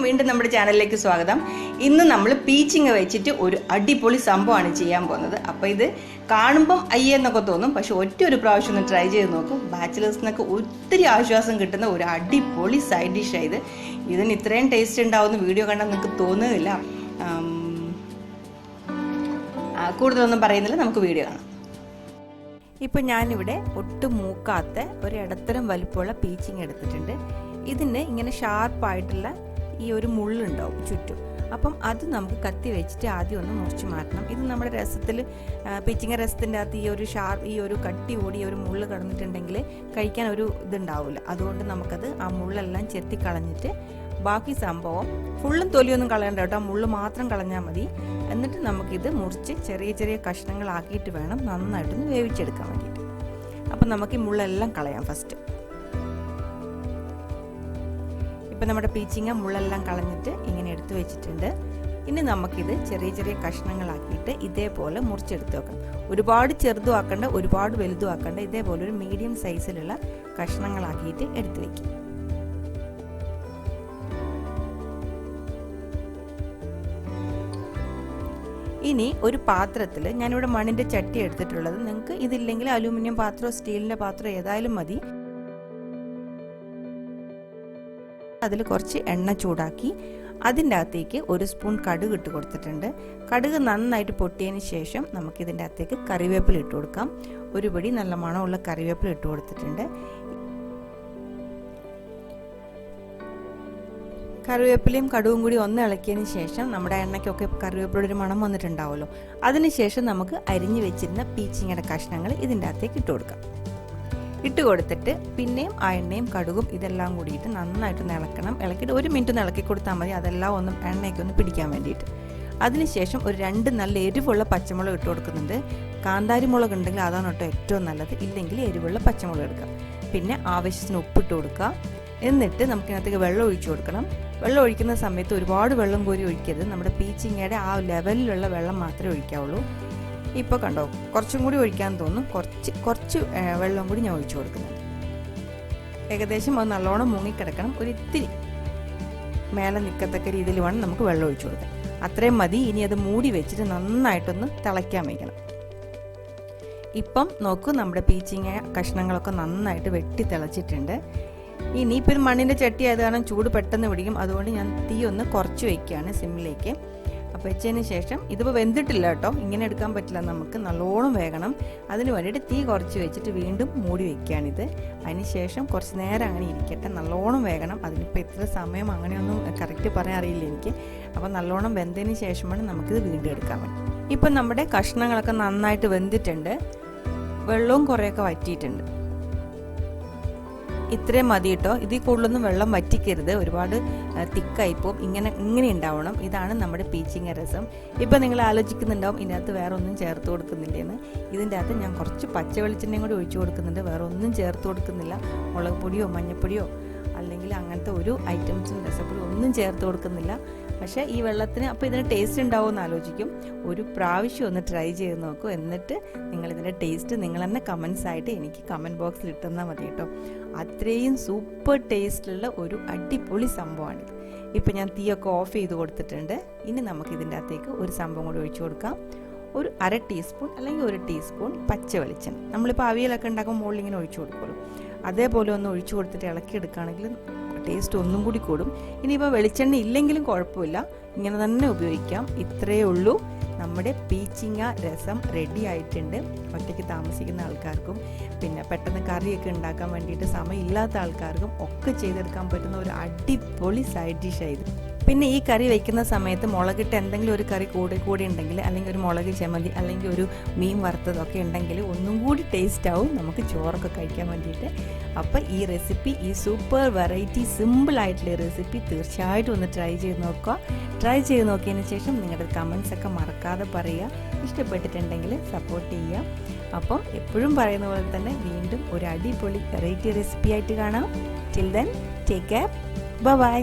വീണ്ടും നമ്മുടെ ചാനലിലേക്ക് സ്വാഗതം. ഇന്ന് നമ്മൾ പീച്ചിങ്ങ വെച്ചിട്ട് ഒരു അടിപൊളി സംഭവമാണ് ചെയ്യാൻ പോകുന്നത്. അപ്പോൾ ഇത് കാണുമ്പം അയ്യെന്നൊക്കെ തോന്നും, പക്ഷെ ഒരു പ്രാവശ്യം ഒന്ന് ട്രൈ ചെയ്ത് നോക്കും. ബാച്ചിലേഴ്സിനൊക്കെ ഒത്തിരി ആശ്വാസം കിട്ടുന്ന ഒരു അടിപൊളി സൈഡ് ഡിഷാണ് ഇത്. ഇതിന് ഇത്രയും ടേസ്റ്റ് ഉണ്ടാവുന്ന വീഡിയോ കണ്ടാൽ നിങ്ങൾക്ക് തോന്നുകയില്ല. കൂടുതലൊന്നും പറയുന്നില്ല, നമുക്ക് വീഡിയോ കാണാം. ഇപ്പം ഞാനിവിടെ ഒട്ടും മൂക്കാത്ത ഒരു ഇടത്തരം വലിപ്പമുള്ള പീച്ചിങ് എടുത്തിട്ടുണ്ട്. ഇതിന് ഇങ്ങനെ ഷാർപ്പായിട്ടുള്ള ഈ ഒരു മുള്ളുണ്ടാവും ചുറ്റും. അപ്പം അത് നമുക്ക് കത്തി വെച്ചിട്ട് ആദ്യം ഒന്ന് മുറിച്ച് മാറ്റണം. ഇത് നമ്മുടെ രസത്തിൽ പീച്ചിങ്ങ രസത്തിൻ്റെ അകത്ത് ഈ ഒരു കട്ടി കൂടി ഒരു മുള്ള് കടന്നിട്ടുണ്ടെങ്കിൽ കഴിക്കാൻ ഒരു ഇതുണ്ടാവില്ല. അതുകൊണ്ട് നമുക്കത് ആ മുള്ളെല്ലാം ചെത്തി കളഞ്ഞിട്ട് ബാക്കി സംഭവം ഫുള്ളും തൊലിയൊന്നും കളയണ്ട കേട്ടോ, മുള്ള് മാത്രം കളഞ്ഞാൽ മതി. എന്നിട്ട് നമുക്കിത് മുറിച്ച് ചെറിയ ചെറിയ കഷ്ണങ്ങളാക്കിയിട്ട് വേണം നന്നായിട്ടൊന്ന് വേവിച്ചെടുക്കാൻ വേണ്ടിയിട്ട്. അപ്പം നമുക്ക് ഈ മുള്ളെല്ലാം കളയാം ഫസ്റ്റ്. ഇപ്പം നമ്മുടെ പീച്ചിങ്ങ മുള്ളെല്ലാം കളഞ്ഞിട്ട് ഇങ്ങനെ എടുത്തു വെച്ചിട്ടുണ്ട്. ഇനി നമുക്കിത് ചെറിയ ചെറിയ കഷ്ണങ്ങളാക്കിയിട്ട് ഇതേപോലെ മുറിച്ചെടുത്ത് വെക്കണം. ഒരുപാട് ചെറുതും ആക്കണ്ട, ഒരുപാട് വലുതും ആക്കണ്ട. ഇതേപോലെ ഒരു മീഡിയം സൈസിലുള്ള കഷ്ണങ്ങളാക്കിയിട്ട് എടുത്തു വയ്ക്കും. ഇനി ഒരു പാത്രത്തിൽ ഞാനിവിടെ മണ്ണിൻ്റെ ചട്ടി എടുത്തിട്ടുള്ളത്. നിങ്ങൾക്ക് ഇതില്ലെങ്കിൽ അലൂമിനിയം പാത്രമോ സ്റ്റീലിൻ്റെ പാത്രമോ ഏതായാലും മതി. അതിൽ കുറച്ച് എണ്ണ ചൂടാക്കി അതിൻ്റെ അകത്തേക്ക് ഒരു സ്പൂൺ കടുക് ഇട്ട് കൊടുത്തിട്ടുണ്ട്. കടുക് നന്നായിട്ട് പൊട്ടിയതിന് ശേഷം നമുക്കിതിൻ്റെ അകത്തേക്ക് കറിവേപ്പില ഇട്ട് കൊടുക്കാം. ഒരു പിടി നല്ല മണമുള്ള കറിവേപ്പില ഇട്ട് കൊടുത്തിട്ടുണ്ട്. കറിവേപ്പിലയും കടുവും കൂടി ഒന്ന് ഇളക്കിയതിന് ശേഷം നമ്മുടെ എണ്ണയ്ക്കൊക്കെ കറിവേപ്പിലയുടെ ഒരു മണം വന്നിട്ടുണ്ടാവുമല്ലോ. അതിനുശേഷം നമുക്ക് അരിഞ്ഞു വെച്ചിരുന്ന പീച്ചിങ്ങയുടെ കഷ്ണങ്ങൾ ഇതിൻ്റെ അകത്തേക്ക് ഇട്ട് കൊടുക്കാം. ഇട്ട് കൊടുത്തിട്ട് പിന്നെയും ആ എണ്ണയും കടുകും ഇതെല്ലാം കൂടിയിട്ട് നന്നായിട്ടൊന്ന് ഇളക്കണം. ഇളക്കിയിട്ട് 1 മിനിറ്റ് ഒന്ന് ഇളക്കി കൊടുത്താൽ മതി, അതെല്ലാം ഒന്ന് എണ്ണയ്ക്കൊന്ന് പിടിക്കാൻ വേണ്ടിയിട്ട്. അതിനുശേഷം ഒരു 2 നല്ല എരിവുള്ള പച്ചമുളക് ഇട്ട് കൊടുക്കുന്നുണ്ട്. കാന്താരി മുളക് ഉണ്ടെങ്കിൽ അതാണ് കേട്ടോ ഏറ്റവും നല്ലത്, ഇല്ലെങ്കിൽ എരിവുള്ള പച്ചമുളക് എടുക്കാം. പിന്നെ ആവശ്യത്തിന് ഉപ്പിട്ട് കൊടുക്കുക. എന്നിട്ട് നമുക്കിനകത്തേക്ക് വെള്ളം ഒഴിച്ചു കൊടുക്കണം. വെള്ളം ഒഴിക്കുന്ന സമയത്ത് ഒരുപാട് വെള്ളം കോരി ഒഴിക്കരുത്. നമ്മുടെ പീച്ചിങ്ങയുടെ ആ ലെവലിലുള്ള വെള്ളം മാത്രമേ ഒഴിക്കാവുള്ളൂ. ഇപ്പോൾ കണ്ടോ, കുറച്ചും കൂടി ഒഴിക്കാൻ തോന്നും. കുറച്ച് വെള്ളം കൂടി ഞാൻ ഒഴിച്ചു കൊടുക്കുന്നുണ്ട്. ഏകദേശം അത് നല്ലോണം മുങ്ങിക്കിടക്കണം. ഒരിത്തിരി മേലെ നിൽക്കത്തക്ക രീതിയിൽ വേണം നമുക്ക് വെള്ളം ഒഴിച്ചു കൊടുക്കാൻ. അത്രയും മതി. ഇനി അത് മൂടി വെച്ചിട്ട് നന്നായിട്ടൊന്ന് തിളയ്ക്കാൻ വയ്ക്കണം. ഇപ്പം നോക്കൂ, നമ്മുടെ പീച്ചിങ്ങ കഷ്ണങ്ങളൊക്കെ നന്നായിട്ട് വെട്ടി തിളച്ചിട്ടുണ്ട്. ഇനിയിപ്പോൾ ഇത് മണ്ണിൻ്റെ ചട്ടി ആയത് കാരണം ചൂട് പെട്ടെന്ന് പിടിക്കും. അതുകൊണ്ട് ഞാൻ തീ ഒന്ന് കുറച്ച് വയ്ക്കുകയാണ് സിമ്മിലേക്ക്. അപ്പോൾ വെച്ചതിന് ശേഷം ഇതിപ്പോൾ വെന്തിട്ടില്ല കേട്ടോ, ഇങ്ങനെ എടുക്കാൻ പറ്റില്ല, നമുക്ക് നല്ലോണം വേകണം. അതിന് വേണ്ടിയിട്ട് തീ കുറച്ച് വെച്ചിട്ട് വീണ്ടും മൂടി വയ്ക്കുകയാണിത്. അതിന് ശേഷം കുറച്ച് നേരം അങ്ങനെ ഇരിക്കട്ടെ, നല്ലോണം വേകണം. അതിനിപ്പോൾ ഇത്ര സമയം അങ്ങനെയൊന്നും കറക്റ്റ് പറയാൻ അറിയില്ല എനിക്ക്. അപ്പോൾ നല്ലോണം വെന്തതിന് ശേഷമാണ് നമുക്കിത് വീണ്ടും എടുക്കാൻ പറ്റും. ഇപ്പം നമ്മുടെ കഷ്ണങ്ങളൊക്കെ നന്നായിട്ട് വെന്തിട്ടുണ്ട്, വെള്ളവും കുറേയൊക്കെ വറ്റിയിട്ടുണ്ട്. ഇത്രയും മതി കേട്ടോ. ഇതിൽ കൂടുതലൊന്നും വെള്ളം വറ്റിക്കരുത്, ഒരുപാട് തിക്കായിപ്പോൾ ഇങ്ങനെ ഉണ്ടാവണം. ഇതാണ് നമ്മുടെ പീച്ചിങ്ങ രസം. ഇപ്പം നിങ്ങൾ ആലോചിക്കുന്നുണ്ടാവും ഇതിനകത്ത് വേറെ ഒന്നും ചേർത്ത് കൊടുക്കുന്നില്ലെന്ന്. ഇതിൻ്റെ അകത്ത് ഞാൻ കുറച്ച് പച്ച വെളിച്ചെണ്ണയും കൂടി ഒഴിച്ചു കൊടുക്കുന്നുണ്ട്. വേറെ ഒന്നും ചേർത്ത് കൊടുക്കുന്നില്ല. മുളക് പൊടിയോ മഞ്ഞൾപ്പൊടിയോ അല്ലെങ്കിൽ അങ്ങനത്തെ ഒരു ഐറ്റംസും രസപ്പൊടി ഒന്നും ചേർത്ത് കൊടുക്കുന്നില്ല. പക്ഷേ ഈ വെള്ളത്തിന് അപ്പോൾ ഇതിന് ടേസ്റ്റ് ഉണ്ടാവുമെന്ന് ആലോചിക്കും. ഒരു പ്രാവശ്യം ഒന്ന് ട്രൈ ചെയ്ത് നോക്കൂ. എന്നിട്ട് നിങ്ങളിതിൻ്റെ ടേസ്റ്റ് നിങ്ങൾ തന്നെ കമൻസ് ആയിട്ട് എനിക്ക് കമൻറ്റ് ബോക്സിൽ ഇട്ടുതന്നാൽ മതി കേട്ടോ. അത്രയും സൂപ്പർ ടേസ്റ്റുള്ള ഒരു അടിപൊളി സംഭവമാണിത്. ഇപ്പം ഞാൻ തീയൊക്കെ ഓഫ് ചെയ്ത് കൊടുത്തിട്ടുണ്ട്. ഇനി നമുക്കിതിൻ്റെ അകത്തേക്ക് ഒരു സംഭവം കൂടി ഒഴിച്ചു കൊടുക്കാം. ഒരു 1/2 ടീസ്പൂൺ അല്ലെങ്കിൽ 1 ടീസ്പൂൺ പച്ച വെളിച്ചെണ്ണ. നമ്മളിപ്പോൾ അവിയലൊക്കെ ഉണ്ടാക്കുമ്പോൾ മുകളിൽ ഇങ്ങനെ ഒഴിച്ചു കൊടുക്കുള്ളൂ. അതേപോലെ ഒന്ന് ഒഴിച്ചു കൊടുത്തിട്ട് ഇളക്കിയെടുക്കുകയാണെങ്കിൽ ടേസ്റ്റ് ഒന്നും കൂടി കൂടും. ഇനിയിപ്പോൾ വെളിച്ചെണ്ണ ഇല്ലെങ്കിലും കുഴപ്പമില്ല, ഇങ്ങനെ തന്നെ ഉപയോഗിക്കാം. ഇത്രയേ ഉള്ളൂ, നമ്മുടെ പീച്ചിങ്ങ രസം റെഡി ആയിട്ടുണ്ട്. ഒറ്റയ്ക്ക് താമസിക്കുന്ന ആൾക്കാർക്കും പിന്നെ പെട്ടെന്ന് കറിയൊക്കെ ഉണ്ടാക്കാൻ വേണ്ടിയിട്ട് സമയമില്ലാത്ത ആൾക്കാർക്കും ഒക്കെ ചെയ്തെടുക്കാൻ പറ്റുന്ന ഒരു അടിപൊളി സൈഡ് ഡിഷായത്. പിന്നെ ഈ കറി വയ്ക്കുന്ന സമയത്ത് മുളകിട്ട് എന്തെങ്കിലും ഒരു കറി കൂടി ഉണ്ടെങ്കിൽ, അല്ലെങ്കിൽ ഒരു മുളക് ചമ്മന്തി അല്ലെങ്കിൽ ഒരു മീൻ വറുത്തതൊക്കെ ഉണ്ടെങ്കിൽ ഒന്നും കൂടി ടേസ്റ്റ് ആവും നമുക്ക് ചോറൊക്കെ കഴിക്കാൻ വേണ്ടിയിട്ട്. അപ്പോൾ ഈ റെസിപ്പി, ഈ സൂപ്പർ വെറൈറ്റി സിമ്പിളായിട്ടുള്ള റെസിപ്പി തീർച്ചയായിട്ടും ഒന്ന് ട്രൈ ചെയ്ത് നോക്കുക. ട്രൈ ചെയ്ത് നോക്കിയതിന് ശേഷം നിങ്ങളുടെ കമൻസ് ഒക്കെ മറക്കാതെ പറയുക. ഇഷ്ടപ്പെട്ടിട്ടുണ്ടെങ്കിൽ സപ്പോർട്ട് ചെയ്യുക. അപ്പം എപ്പോഴും പറയുന്ന പോലെ തന്നെ വീണ്ടും ഒരു അടിപൊളി വെറൈറ്റി റെസിപ്പി ആയിട്ട് കാണാം. Till then take care, by.